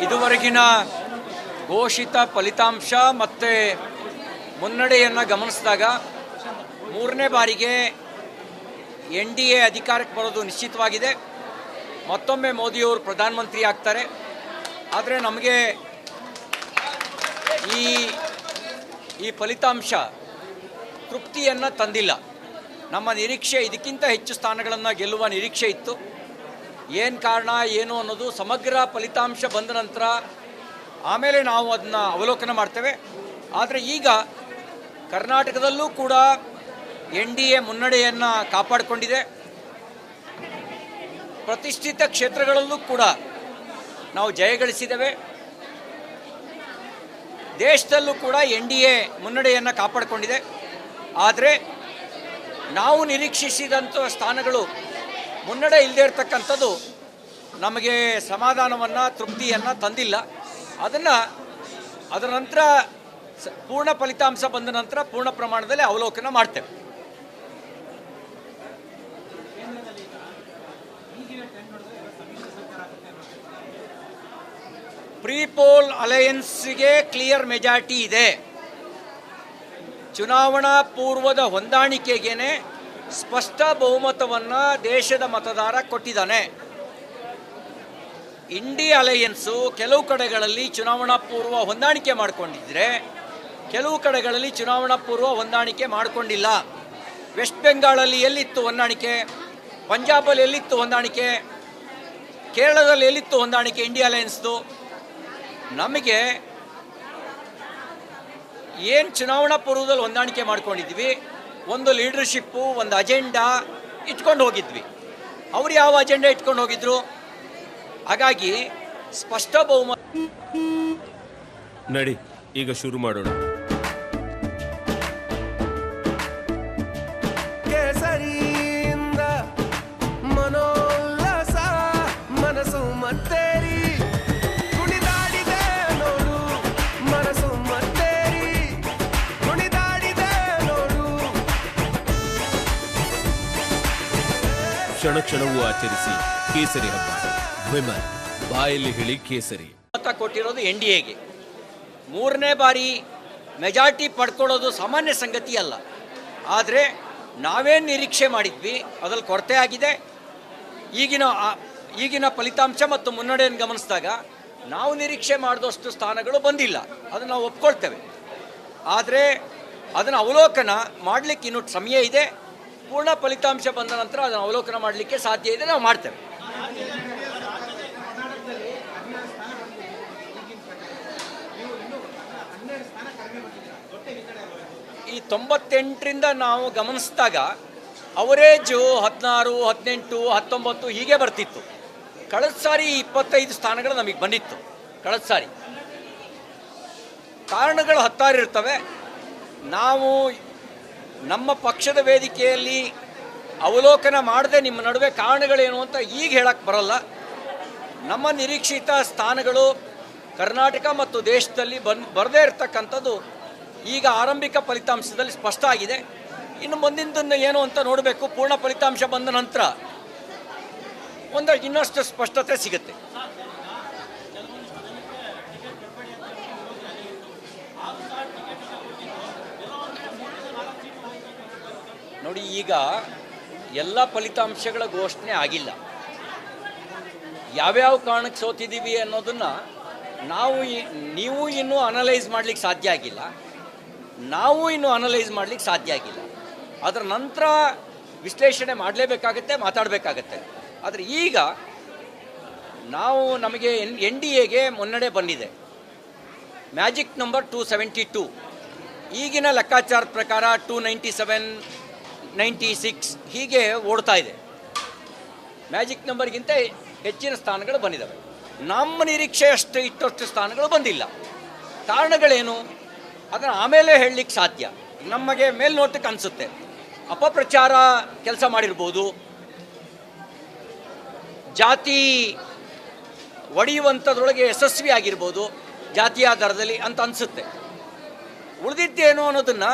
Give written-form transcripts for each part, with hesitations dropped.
ಇದುವರೆಗಿನ ಘೋಷಿತ ಫಲಿತಾಂಶ ಮತ್ತು ಮುನ್ನಡೆಯನ್ನು ಗಮನಿಸಿದಾಗ ಮೂರನೇ ಬಾರಿಗೆ NDA ಅಧಿಕಾರಕ್ಕೆ ಬರೋದು ನಿಶ್ಚಿತವಾಗಿದೆ. ಮತ್ತೊಮ್ಮೆ ಮೋದಿಯವರು ಪ್ರಧಾನಮಂತ್ರಿ ಆಗ್ತಾರೆ. ಆದರೆ ನಮಗೆ ಈ ಫಲಿತಾಂಶ ತೃಪ್ತಿಯನ್ನು ತಂದಿಲ್ಲ. ನಮ್ಮ ನಿರೀಕ್ಷೆ ಇದಕ್ಕಿಂತ ಹೆಚ್ಚು ಸ್ಥಾನಗಳನ್ನು ಗೆಲ್ಲುವ ನಿರೀಕ್ಷೆ ಇತ್ತು. ಏನು ಕಾರಣ ಏನು ಅನ್ನೋದು ಸಮಗ್ರ ಫಲಿತಾಂಶ ಬಂದ ನಂತರ ಆಮೇಲೆ ನಾವು ಅದನ್ನು ಅವಲೋಕನ ಮಾಡ್ತೇವೆ. ಆದರೆ ಈಗ ಕರ್ನಾಟಕದಲ್ಲೂ ಕೂಡ NDA ಮುನ್ನಡೆಯನ್ನು ಕಾಪಾಡಿಕೊಂಡಿದೆ. ಪ್ರತಿಷ್ಠಿತ ಕ್ಷೇತ್ರಗಳಲ್ಲೂ ಕೂಡ ನಾವು ಜಯಗಳಿಸಿದ್ದೇವೆ. ದೇಶದಲ್ಲೂ ಕೂಡ NDA ಮುನ್ನಡೆಯನ್ನು ಕಾಪಾಡಿಕೊಂಡಿದೆ. ಆದರೆ ನಾವು ನಿರೀಕ್ಷಿಸಿದಂಥ ಸ್ಥಾನಗಳು ಮುನ್ನಡೆ ಇಲ್ಲದೇ ಇರತಕ್ಕಂಥದ್ದು ನಮಗೆ ಸಮಾಧಾನವನ್ನು ತೃಪ್ತಿಯನ್ನು ತಂದಿಲ್ಲ. ಅದರ ನಂತರ ಪೂರ್ಣ ಫಲಿತಾಂಶ ಬಂದ ನಂತರ ಪೂರ್ಣ ಪ್ರಮಾಣದಲ್ಲಿ ಅವಲೋಕನ ಮಾಡ್ತೇವೆ. ಪ್ರೀಪೋಲ್ ಅಲಯನ್ಸ್ಗೆ ಕ್ಲಿಯರ್ ಮೆಜಾರಿಟಿ ಇದೆ. ಚುನಾವಣಾ ಪೂರ್ವದ ಹೊಂದಾಣಿಕೆಗೇನೆ ಸ್ಪಷ್ಟ ಬಹುಮತವನ್ನು ದೇಶದ ಮತದಾರ ಕೊಟ್ಟಿದ್ದಾನೆ. ಇಂಡಿಯಾ ಅಲಯನ್ಸು ಕೆಲವು ಕಡೆಗಳಲ್ಲಿ ಚುನಾವಣಾ ಪೂರ್ವ ಹೊಂದಾಣಿಕೆ ಮಾಡಿಕೊಂಡಿದ್ರೆ ಕೆಲವು ಕಡೆಗಳಲ್ಲಿ ಚುನಾವಣಾ ಪೂರ್ವ ಹೊಂದಾಣಿಕೆ ಮಾಡಿಕೊಂಡಿಲ್ಲ. ವೆಸ್ಟ್ ಬೆಂಗಾಳಲ್ಲಿ ಎಲ್ಲಿತ್ತು ಹೊಂದಾಣಿಕೆ, ಪಂಜಾಬಲ್ಲಿ ಎಲ್ಲಿತ್ತು ಹೊಂದಾಣಿಕೆ, ಕೇರಳದಲ್ಲಿ ಎಲ್ಲಿತ್ತು ಹೊಂದಾಣಿಕೆ ಇಂಡಿಯಾ ಅಲಯನ್ಸ್ದು. ನಮಗೆ ಏನು ಚುನಾವಣಾ ಪೂರ್ವದಲ್ಲಿ ಹೊಂದಾಣಿಕೆ ಮಾಡ್ಕೊಂಡಿದ್ವಿ, ಒಂದು ಲೀಡರ್ಶಿಪ್ಪು, ಒಂದು ಅಜೆಂಡಾ ಇಟ್ಕೊಂಡು ಹೋಗಿದ್ವಿ. ಅವ್ರು ಯಾವ ಅಜೆಂಡಾ ಇಟ್ಕೊಂಡು ಹೋಗಿದ್ರು? ಹಾಗಾಗಿ ಸ್ಪಷ್ಟ ಬಹುಮತ. ನಡಿ ಈಗ ಶುರು ಮಾಡೋಣ. ಕೇಸರಿಯಿಂದ ಮನೋಲ್ಲಾಸ ಮನಸ್ಸು ಮತ್ತೇರಿ ಕುಣಿದಾಡಿದೆ ನೋಡು, ಮನಸ್ಸು ಮತ್ತೇರಿ ಕುಣಿದಾಡಿದೆ ನೋಡು. ಕ್ಷಣ ಕ್ಷಣವೂ ಆಚರಿಸಿ ಕೇಸರಿ ಹಬ್ಬ. ವಿಮಲ್ ಬಾಯಲ್ಲಿ ಹೇಳಿ ಕೇಸರಿ. ಮತ ಕೊಟ್ಟಿರೋದು NDAಗೆ. ಮೂರನೇ ಬಾರಿ ಮೆಜಾರಿಟಿ ಪಡ್ಕೊಳ್ಳೋದು ಸಾಮಾನ್ಯ ಸಂಗತಿ ಅಲ್ಲ. ಆದರೆ ನಾವೇನು ನಿರೀಕ್ಷೆ ಮಾಡಿದ್ವಿ ಅದ್ರಲ್ಲಿ ಕೊರತೆ ಆಗಿದೆ. ಈಗಿನ ಫಲಿತಾಂಶ ಮತ್ತು ಮುನ್ನಡೆಯನ್ನು ಗಮನಿಸಿದಾಗ ನಾವು ನಿರೀಕ್ಷೆ ಮಾಡಿದಷ್ಟು ಸ್ಥಾನಗಳು ಬಂದಿಲ್ಲ. ಅದನ್ನು ನಾವು ಒಪ್ಕೊಳ್ತೇವೆ. ಆದರೆ ಅದನ್ನು ಅವಲೋಕನ ಮಾಡಲಿಕ್ಕೆ ಇನ್ನೂ ಸಮಯ ಇದೆ. ಪೂರ್ಣ ಫಲಿತಾಂಶ ಬಂದ ನಂತರ ಅದನ್ನು ಅವಲೋಕನ ಮಾಡಲಿಕ್ಕೆ ಸಾಧ್ಯ ಇದೆ, ನಾವು ಮಾಡ್ತೇವೆ. ಈ 98ರಿಂದ ನಾವು ಗಮನಿಸಿದಾಗ ಅವರೇಜು 16, 18, 19 ಹೀಗೆ ಬರ್ತಿತ್ತು. ಕಳೆದ ಸಾರಿ 25 ಸ್ಥಾನಗಳು ನಮಗೆ ಬಂದಿತ್ತು. ಕಳೆದ ಸಾರಿ ಕಾರಣಗಳು 16 ಇರ್ತವೆ. ನಾವು ನಮ್ಮ ಪಕ್ಷದ ವೇದಿಕೆಯಲ್ಲಿ ಅವಲೋಕನ ಮಾಡದೆ ನಿಮ್ಮ ನಡುವೆ ಕಾರಣಗಳೇನು ಅಂತ ಈಗ ಹೇಳಕ್ಕೆ ಬರಲ್ಲ. ನಮ್ಮ ನಿರೀಕ್ಷಿತ ಸ್ಥಾನಗಳು ಕರ್ನಾಟಕ ಮತ್ತು ದೇಶದಲ್ಲಿ ಬರದೇ ಇರತಕ್ಕಂಥದ್ದು ಈಗ ಆರಂಭಿಕ ಫಲಿತಾಂಶದಲ್ಲಿ ಸ್ಪಷ್ಟ ಆಗಿದೆ. ಇನ್ನು ಮುಂದಿನ ಏನು ಅಂತ ನೋಡಬೇಕು. ಪೂರ್ಣ ಫಲಿತಾಂಶ ಬಂದ ನಂತರ ಇನ್ನಷ್ಟು ಸ್ಪಷ್ಟತೆ ಸಿಗುತ್ತೆ. ನೋಡಿ, ಈಗ ಎಲ್ಲ ಫಲಿತಾಂಶಗಳ ಘೋಷಣೆ ಆಗಿಲ್ಲ. ಯಾವ್ಯಾವ ಕಾರಣಕ್ಕೆ ಸೋತಿದ್ದೀವಿ ಅನ್ನೋದನ್ನು ನೀವು ಇನ್ನೂ ಅನಲೈಸ್ ಮಾಡಲಿಕ್ಕೆ ಸಾಧ್ಯ ಆಗಿಲ್ಲ, ನಾವು ಇನ್ನೂ ಅನಲೈಸ್ ಮಾಡಲಿಕ್ಕೆ ಸಾಧ್ಯ ಆಗಿಲ್ಲ. ಅದರ ನಂತರ ವಿಶ್ಲೇಷಣೆ ಮಾಡಲೇಬೇಕಾಗತ್ತೆ, ಮಾತಾಡಬೇಕಾಗತ್ತೆ. ಆದರೆ ಈಗ ನಮಗೆ NDAಗೆ ಮುನ್ನಡೆ ಬಂದಿದೆ. Magic number 272. ಈಗಿನ ಲೆಕ್ಕಾಚಾರದ ಪ್ರಕಾರ 297, 96 ಹೀಗೆ ಓಡ್ತಾ ಇದೆ. ಮ್ಯಾಜಿಕ್ ನಂಬರ್ಗಿಂತ ಹೆಚ್ಚಿನ ಸ್ಥಾನಗಳು ಬಂದಿದ್ದಾವೆ. ನಮ್ಮ ನಿರೀಕ್ಷೆ ಇಟ್ಟಷ್ಟು ಸ್ಥಾನಗಳು ಬಂದಿಲ್ಲ. ಕಾರಣಗಳೇನು ಅದನ್ನು ಆಮೇಲೆ ಹೇಳಲಿಕ್ಕೆ ಸಾಧ್ಯ. ನಮಗೆ ಮೇಲ್ನೋಟಕ್ಕೆ ಅನಿಸುತ್ತೆ ಅಪಪ್ರಚಾರ ಕೆಲಸ ಮಾಡಿರ್ಬೋದು, ಜಾತಿ ಒಡೆಯುವಂಥದ್ರೊಳಗೆ ಯಶಸ್ವಿ ಆಗಿರ್ಬೋದು ಜಾತಿ ಆಧಾರದಲ್ಲಿ ಅಂತ ಅನಿಸುತ್ತೆ. ಉಳಿದಿದ್ದೇನು ಅನ್ನೋದನ್ನು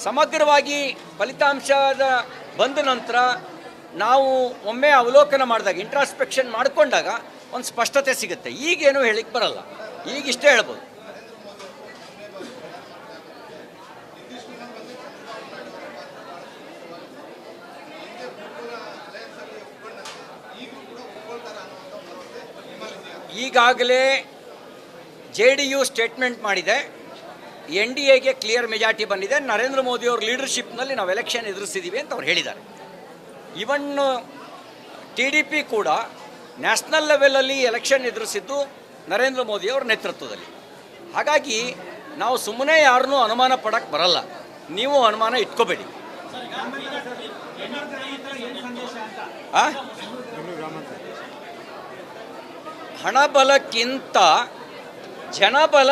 ಸಮಗ್ರವಾಗಿ ಫಲಿತಾಂಶದ ಬಂದ ನಂತರ ನಾವು ಒಮ್ಮೆ ಅವಲೋಕನ ಮಾಡಿದಾಗ, ಇಂಟ್ರಾಸ್ಪೆಕ್ಷನ್ ಮಾಡಿಕೊಂಡಾಗ ಒಂದು ಸ್ಪಷ್ಟತೆ ಸಿಗುತ್ತೆ. ಈಗೇನು ಹೇಳಿಕ್ಕೆ ಬರಲ್ಲ, ಈಗ ಇಷ್ಟೇ ಹೇಳ್ಬೋದು. ಈಗಾಗಲೇ JDU ಸ್ಟೇಟ್ಮೆಂಟ್ ಮಾಡಿದೆ, NDAಗೆ ಕ್ಲಿಯರ್ ಮೆಜಾರಿಟಿ ಬಂದಿದೆ, ನರೇಂದ್ರ ಮೋದಿ ಅವ್ರ ಲೀಡರ್ಶಿಪ್ನಲ್ಲಿ ನಾವು ಎಲೆಕ್ಷನ್ ಎದುರಿಸಿದ್ದೀವಿ ಅಂತ ಅವ್ರು ಹೇಳಿದ್ದಾರೆ. ಇವನ್ TDP ಕೂಡ ನ್ಯಾಷನಲ್ ಲೆವೆಲಲ್ಲಿ ಎಲೆಕ್ಷನ್ ಎದುರಿಸಿದ್ದು ನರೇಂದ್ರ ಮೋದಿ ಅವ್ರ ನೇತೃತ್ವದಲ್ಲಿ. ಹಾಗಾಗಿ ನಾವು ಸುಮ್ಮನೆ ಯಾರನ್ನೂ ಅನುಮಾನ ಪಡಕ್ಕೆ ಬರಲ್ಲ, ನೀವು ಅನುಮಾನ ಇಟ್ಕೋಬೇಡಿ. ಹಣಬಲಕ್ಕಿಂತ ಜನಬಲ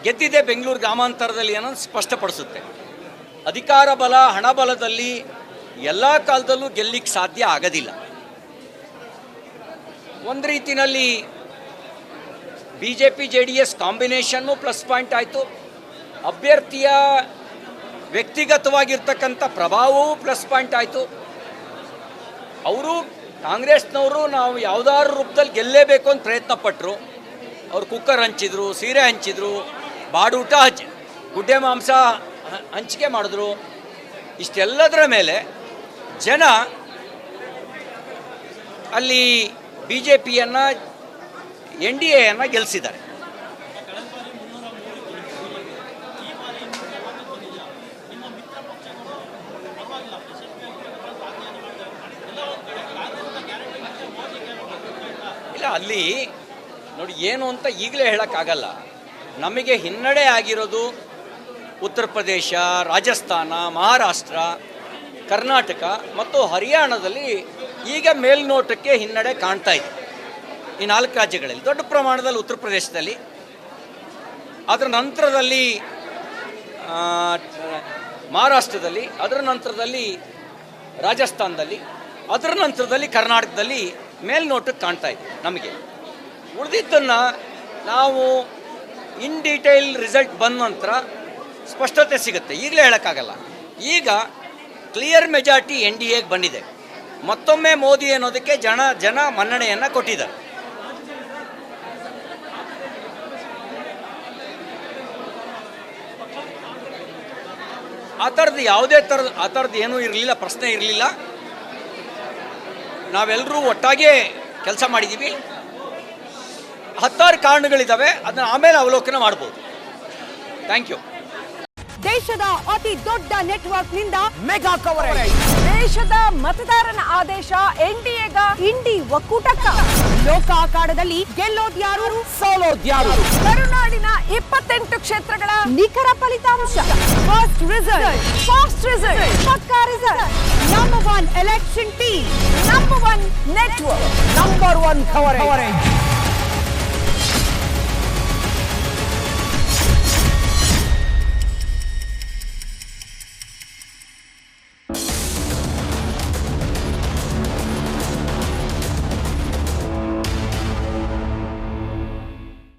ಗೆದ್ದಿದೆ ಬೆಂಗಳೂರು ಗ್ರಾಮಾಂತರದಲ್ಲಿ ಅನ್ನೋದು ಸ್ಪಷ್ಟಪಡಿಸುತ್ತೆ. ಅಧಿಕಾರ ಬಲ ಹಣಬಲದಲ್ಲಿ ಎಲ್ಲ ಕಾಲದಲ್ಲೂ ಗೆಲ್ಲಿಕ್ಕೆ ಸಾಧ್ಯ ಆಗೋದಿಲ್ಲ. ಒಂದು ರೀತಿಯಲ್ಲಿ BJP JDS combination plus point ಆಯಿತು, ಅಭ್ಯರ್ಥಿಯ ವ್ಯಕ್ತಿಗತವಾಗಿರ್ತಕ್ಕಂಥ ಪ್ರಭಾವವೂ ಪ್ಲಸ್ ಪಾಯಿಂಟ್ ಆಯಿತು. ಅವರು ಕಾಂಗ್ರೆಸ್ನವರು ನಾವು ಯಾವುದಾದ್ರು ರೂಪದಲ್ಲಿ ಗೆಲ್ಲೇಬೇಕು ಅಂತ ಪ್ರಯತ್ನ ಪಟ್ಟರು. ಅವ್ರು ಕುಕ್ಕರ್ ಹಂಚಿದ್ರು, ಸೀರೆ ಹಂಚಿದ್ರು, ಬಾಡೂಟ ಗುಡ್ಡೆ ಮಾಂಸ ಹಂಚಿಕೆ ಮಾಡಿದ್ರು. ಇಷ್ಟೆಲ್ಲದರ ಮೇಲೆ ಜನ ಅಲ್ಲಿ BJPಯನ್ನು NDAಯನ್ನು ಗೆಲ್ಲಿಸಿದ್ದಾರೆ. ಇಲ್ಲ, ಅಲ್ಲಿ ನೋಡಿ ಏನು ಅಂತ ಈಗಲೇ ಹೇಳೋಕ್ಕಾಗಲ್ಲ. ನಮಗೆ ಹಿನ್ನಡೆ ಆಗಿರೋದು ಉತ್ತರ ಪ್ರದೇಶ, ರಾಜಸ್ಥಾನ, ಮಹಾರಾಷ್ಟ್ರ, ಕರ್ನಾಟಕ ಮತ್ತು ಹರಿಯಾಣದಲ್ಲಿ ಈಗ ಮೇಲ್ನೋಟಕ್ಕೆ ಹಿನ್ನಡೆ ಕಾಣ್ತಾ ಇದೆ. ಈ 4 ರಾಜ್ಯಗಳಲ್ಲಿ ದೊಡ್ಡ ಪ್ರಮಾಣದಲ್ಲಿ ಉತ್ತರ ಪ್ರದೇಶದಲ್ಲಿ, ಅದರ ನಂತರದಲ್ಲಿ ಮಹಾರಾಷ್ಟ್ರದಲ್ಲಿ, ಅದರ ನಂತರದಲ್ಲಿ ರಾಜಸ್ಥಾನದಲ್ಲಿ, ಅದರ ನಂತರದಲ್ಲಿ ಕರ್ನಾಟಕದಲ್ಲಿ ಮೇಲ್ನೋಟಕ್ಕೆ ಕಾಣ್ತಾ ಇದೆ. ನಮಗೆ ಉಳಿದಿದ್ದನ್ನು ನಾವು ಇನ್ ಡೀಟೇಲ್ ರಿಸಲ್ಟ್ ಬಂದ ನಂತರ ಸ್ಪಷ್ಟತೆ ಸಿಗುತ್ತೆ, ಈಗಲೇ ಹೇಳೋಕ್ಕಾಗಲ್ಲ. ಈಗ ಕ್ಲಿಯರ್ ಮೆಜಾರಿಟಿ NDAಗೆ ಬಂದಿದೆ. ಮತ್ತೊಮ್ಮೆ ಮೋದಿ ಅನ್ನೋದಕ್ಕೆ ಜನ ಮನ್ನಣೆಯನ್ನು ಕೊಟ್ಟಿದ್ದಾರೆ. ಆ ಥರದ್ದು ಏನೂ ಇರಲಿಲ್ಲ, ಪ್ರಶ್ನೆ ಇರಲಿಲ್ಲ. ನಾವೆಲ್ಲರೂ ಒಟ್ಟಾಗೆ ಕೆಲಸ ಮಾಡಿದ್ದೀವಿ. 10 ಕಾರಣಗಳಿದ್ದಾವೆ, ಅದನ್ನು ಆಮೇಲೆ ಅವಲೋಕನ ಮಾಡ್ಬೋದು. Thank you. ದೇಶದ ಅತಿ ದೊಡ್ಡ ನೆಟ್ವರ್ಕ್ ನಿಂದ ಮೆಗಾ ಕವರೇಜ್. ದೇಶದ ಮತದಾರನ ಆದೇಶ NDAಗ ಇಂಡಿ ಒಕ್ಕೂಟಕ್ಕ. ಲೋಕ ಅಖಾಡದಲ್ಲಿ ಗೆಲ್ಲೋದ್ಯಾರು ಸೋಲೋದ್ಯಾರು. ಕರುನಾಡಿನ 28 ಕ್ಷೇತ್ರಗಳ ನಿಖರ ಫಲಿತಾಂಶ. ಫಾಸ್ಟ್ ರಿಸಲ್ಟ್, ಪಕ್ಕಾ result. Number 1 election team, number 1 network, number 1 coverage.